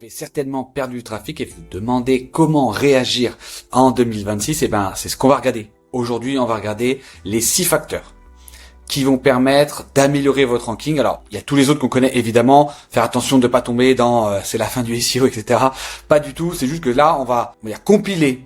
avez certainement perdu du trafic et vous demandez comment réagir en 2026. C'est ce qu'on va regarder. Aujourd'hui, on va regarder les 6 facteurs qui vont permettre d'améliorer votre ranking. Alors, il y a tous les autres qu'on connaît évidemment. Faire attention de ne pas tomber dans c'est la fin du SEO, etc. Pas du tout. C'est juste que là, on va compiler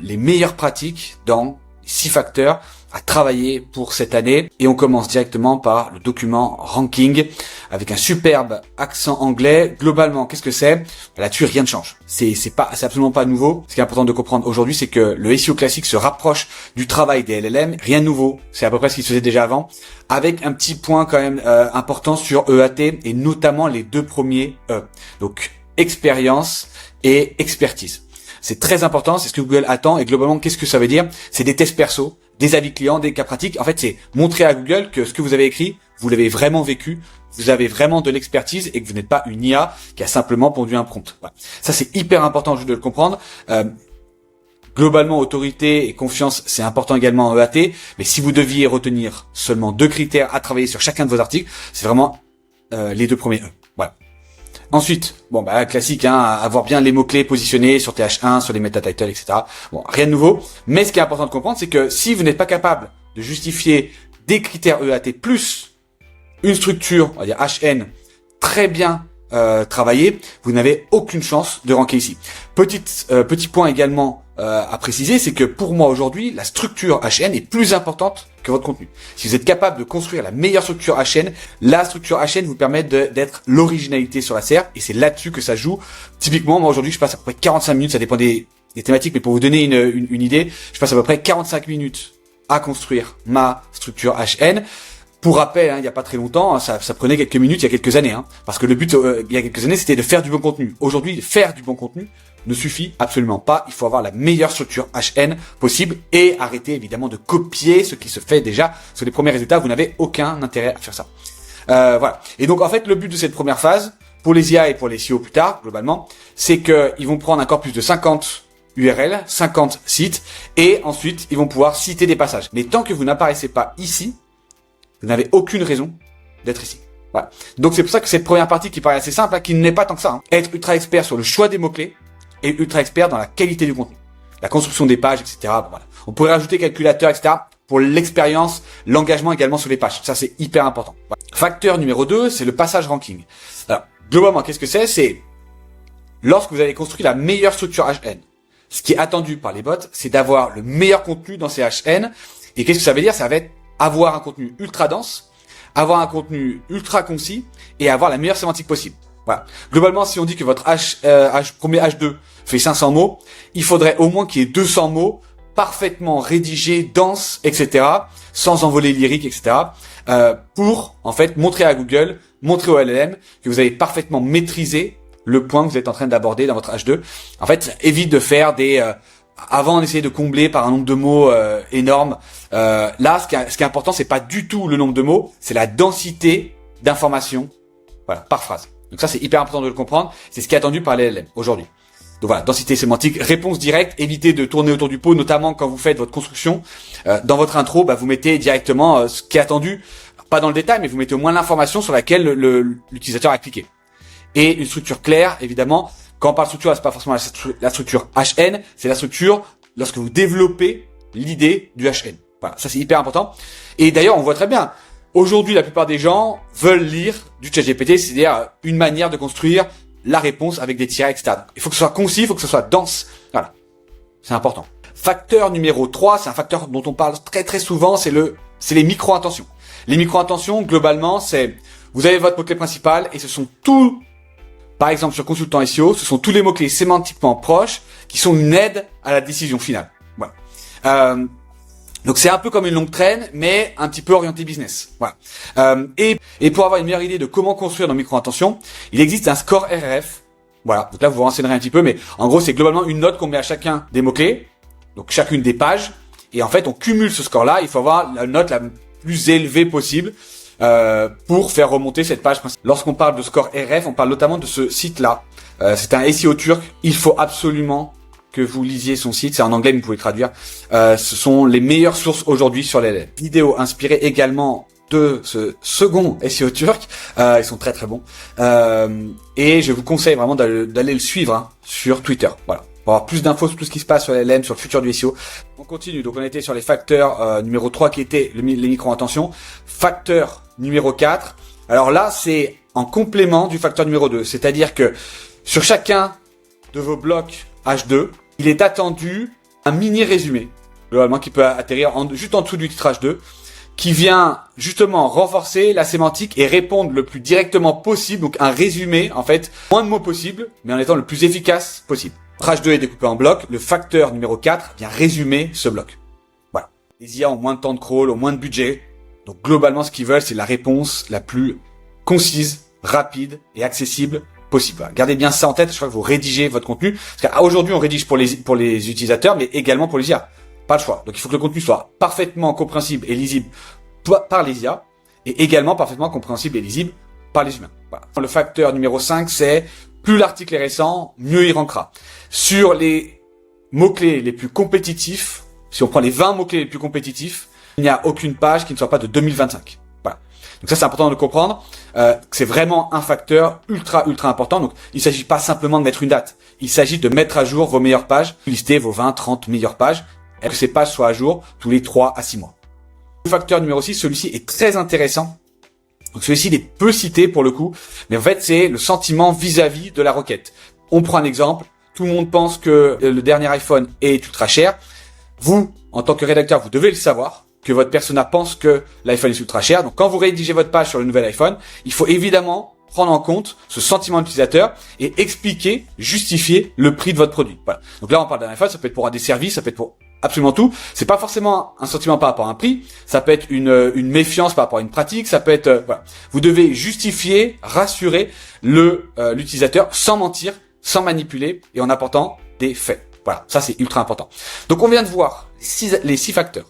les meilleures pratiques dans 6 facteurs à travailler pour cette année. Et on commence directement par le document ranking avec un superbe accent anglais. Globalement, qu'est-ce que c'est? Là-dessus, rien ne change. C'est absolument pas nouveau. Ce qui est important de comprendre aujourd'hui, c'est que le SEO classique se rapproche du travail des LLM. Rien de nouveau. C'est à peu près ce qui se faisait déjà avant. Avec un petit point quand même important sur EAT et notamment les 2 premiers E. Donc, expérience et expertise. C'est très important, c'est ce que Google attend. Et globalement, qu'est-ce que ça veut dire? C'est des tests perso, des avis clients, des cas pratiques. En fait, c'est montrer à Google que ce que vous avez écrit, vous l'avez vraiment vécu, vous avez vraiment de l'expertise et que vous n'êtes pas une IA qui a simplement pondu un prompt. Voilà. Ça, c'est hyper important juste de le comprendre. Globalement, autorité et confiance, c'est important également en EAT. Mais si vous deviez retenir seulement 2 critères à travailler sur chacun de vos articles, c'est vraiment les 2 premiers E. Voilà. Ensuite, classique, avoir bien les mots-clés positionnés sur TH1, sur les meta-titles, etc. Bon, rien de nouveau. Mais ce qui est important de comprendre, c'est que si vous n'êtes pas capable de justifier des critères EAT plus une structure, on va dire HN, très bien travaillée, vous n'avez aucune chance de ranker ici. Petit point également à préciser, c'est que pour moi aujourd'hui, la structure HN est plus importante que votre contenu. Si vous êtes capable de construire la meilleure structure HN, la structure HN vous permet d'être l'originalité sur la SERP et c'est là-dessus que ça joue. Typiquement, moi aujourd'hui, je passe à peu près 45 minutes, ça dépend des thématiques, mais pour vous donner une idée, je passe à peu près 45 minutes à construire ma structure HN. Pour rappel, il n'y a pas très longtemps, ça prenait quelques minutes il y a quelques années, parce que le but il y a quelques années c'était de faire du bon contenu. Aujourd'hui, faire du bon contenu ne suffit absolument pas. Il faut avoir la meilleure structure HN possible et arrêter évidemment de copier ce qui se fait déjà sur les premiers résultats. Vous n'avez aucun intérêt à faire ça. Voilà. Et donc en fait, le but de cette première phase pour les IA et pour les SEO plus tard, globalement, c'est qu'ils vont prendre un corpus de 50 URL, 50 sites, et ensuite ils vont pouvoir citer des passages. Mais tant que vous n'apparaissez pas ici, vous n'avez aucune raison d'être ici. Voilà. Donc c'est pour ça que cette première partie qui paraît assez simple, qui n'est pas tant que ça. Être ultra expert sur le choix des mots-clés et ultra expert dans la qualité du contenu. La construction des pages, etc. Voilà. On pourrait rajouter calculateur, etc. pour l'expérience, l'engagement également sur les pages. Ça, c'est hyper important. Voilà. Facteur numéro 2, c'est le passage ranking. Alors, globalement, qu'est-ce que c'est? C'est lorsque vous avez construit la meilleure structure HN. Ce qui est attendu par les bots, c'est d'avoir le meilleur contenu dans ces HN. Et qu'est-ce que ça veut dire? Ça va être avoir un contenu ultra dense, avoir un contenu ultra concis et avoir la meilleure sémantique possible. Voilà. Globalement, si on dit que votre premier H2 fait 500 mots, il faudrait au moins qu'il y ait 200 mots parfaitement rédigés, denses, etc., sans envolée lyrique, etc., pour en fait montrer à Google, montrer au LLM que vous avez parfaitement maîtrisé le point que vous êtes en train d'aborder dans votre H2. En fait, ça évite de faire avant d'essayer de combler par un nombre de mots énorme. Là, ce qui est important, c'est pas du tout le nombre de mots, c'est la densité d'informations, voilà, par phrase. Donc ça, c'est hyper important de le comprendre. C'est ce qui est attendu par les LLM aujourd'hui. Donc voilà, densité sémantique, réponse directe, évitez de tourner autour du pot, notamment quand vous faites votre construction. Dans votre intro, vous mettez directement ce qui est attendu, pas dans le détail, mais vous mettez au moins l'information sur laquelle l'utilisateur a cliqué. Et une structure claire, évidemment. Quand on parle de structure, c'est pas forcément la structure HN, c'est la structure lorsque vous développez l'idée du HN. Voilà, ça c'est hyper important. Et d'ailleurs, on voit très bien, aujourd'hui, la plupart des gens veulent lire du ChatGPT, c'est-à-dire une manière de construire la réponse avec des tirets, etc. Il faut que ce soit concis, il faut que ce soit dense. Voilà, c'est important. Facteur numéro 3, c'est un facteur dont on parle très très souvent, c'est les micro-intentions. Les micro-intentions, globalement, c'est vous avez votre mot-clé principal et ce sont tous, par exemple sur Consultant SEO, ce sont tous les mots-clés sémantiquement proches qui sont une aide à la décision finale. Voilà. Donc c'est un peu comme une longue traîne, mais un petit peu orienté business. Voilà. Et pour avoir une meilleure idée de comment construire nos micro-intentions, il existe un score RF. Voilà. Donc là, vous vous renseignerez un petit peu, mais en gros, c'est globalement une note qu'on met à chacun des mots-clés, donc chacune des pages. Et en fait, on cumule ce score-là. Il faut avoir la note la plus élevée possible pour faire remonter cette page principale. Lorsqu'on parle de score RF, on parle notamment de ce site-là. C'est un SEO turc. Il faut absolument que vous lisiez son site, c'est en anglais, mais vous pouvez traduire. Ce sont les meilleures sources aujourd'hui sur les vidéos inspirées également de ce second SEO turc. Ils sont très très bons. Et je vous conseille vraiment d'aller le suivre hein, sur Twitter. Voilà. Pour avoir plus d'infos sur tout ce qui se passe sur les LLM, sur le futur du SEO. On continue. Donc on était sur les facteurs numéro 3 qui étaient les micro-intentions. Facteur numéro 4. Alors là, c'est en complément du facteur numéro 2. C'est-à-dire que sur chacun de vos blocs H2, il est attendu un mini résumé, globalement qui peut atterrir juste en dessous du titre H2, qui vient justement renforcer la sémantique et répondre le plus directement possible, donc un résumé en fait, moins de mots possible, mais en étant le plus efficace possible. H2 est découpé en blocs, le facteur numéro 4 vient résumer ce bloc. Voilà. Les IA ont moins de temps de crawl, ont moins de budget, donc globalement ce qu'ils veulent c'est la réponse la plus concise, rapide et accessible possible. Gardez bien ça en tête, je crois que vous rédigez votre contenu. Parce qu'aujourd'hui, on rédige pour les utilisateurs, mais également pour les IA. Pas le choix. Donc, il faut que le contenu soit parfaitement compréhensible et lisible par les IA, et également parfaitement compréhensible et lisible par les humains. Voilà. Le facteur numéro 5, c'est plus l'article est récent, mieux il rankera. Sur les mots-clés les plus compétitifs, si on prend les 20 mots-clés les plus compétitifs, il n'y a aucune page qui ne soit pas de 2025. Voilà. Donc ça, c'est important de le comprendre. Que c'est vraiment un facteur ultra important. Donc, il s'agit pas simplement de mettre une date. Il s'agit de mettre à jour vos meilleures pages, lister vos 20, 30 meilleures pages, et que ces pages soient à jour tous les 3 à 6 mois. Le facteur numéro 6, celui-ci est très intéressant. Donc, celui-ci, il est peu cité pour le coup, mais en fait, c'est le sentiment vis-à-vis de la requête. On prend un exemple. Tout le monde pense que le dernier iPhone est ultra cher. Vous, en tant que rédacteur, vous devez le savoir, que votre persona pense que l'iPhone est ultra cher. Donc, quand vous rédigez votre page sur le nouvel iPhone, il faut évidemment prendre en compte ce sentiment d'utilisateur et expliquer, justifier le prix de votre produit. Voilà. Donc là, on parle d'un iPhone, ça peut être pour des services, ça peut être pour absolument tout. C'est pas forcément un sentiment par rapport à un prix, ça peut être une méfiance par rapport à une pratique, ça peut être voilà. Vous devez justifier, rassurer l'utilisateur sans mentir, sans manipuler et en apportant des faits. Voilà, ça c'est ultra important. Donc on vient de voir les 6 facteurs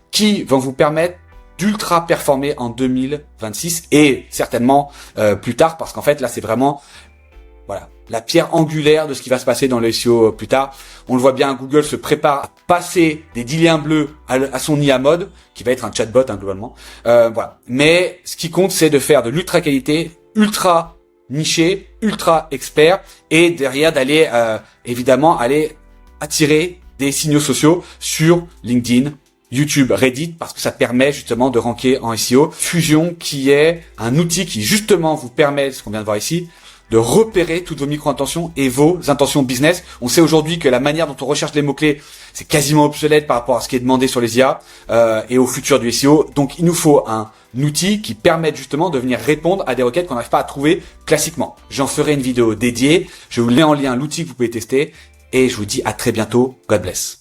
qui vont vous permettre d'ultra performer en 2026 et certainement plus tard, parce qu'en fait là c'est vraiment voilà la pierre angulaire de ce qui va se passer dans le SEO plus tard. On le voit bien, Google se prépare à passer des 10 liens bleus à son IA mode, qui va être un chatbot hein, globalement. Voilà. Mais ce qui compte, c'est de faire de l'ultra qualité, ultra niché, ultra expert, et derrière d'aller évidemment aller attirer des signaux sociaux sur LinkedIn, YouTube, Reddit, parce que ça permet justement de ranker en SEO. Fusion, qui est un outil qui justement vous permet, ce qu'on vient de voir ici, de repérer toutes vos micro-intentions et vos intentions business. On sait aujourd'hui que la manière dont on recherche les mots-clés, c'est quasiment obsolète par rapport à ce qui est demandé sur les IA et au futur du SEO. Donc il nous faut un outil qui permette justement de venir répondre à des requêtes qu'on n'arrive pas à trouver classiquement. J'en ferai une vidéo dédiée, je vous mets en lien l'outil que vous pouvez tester et je vous dis à très bientôt. God bless.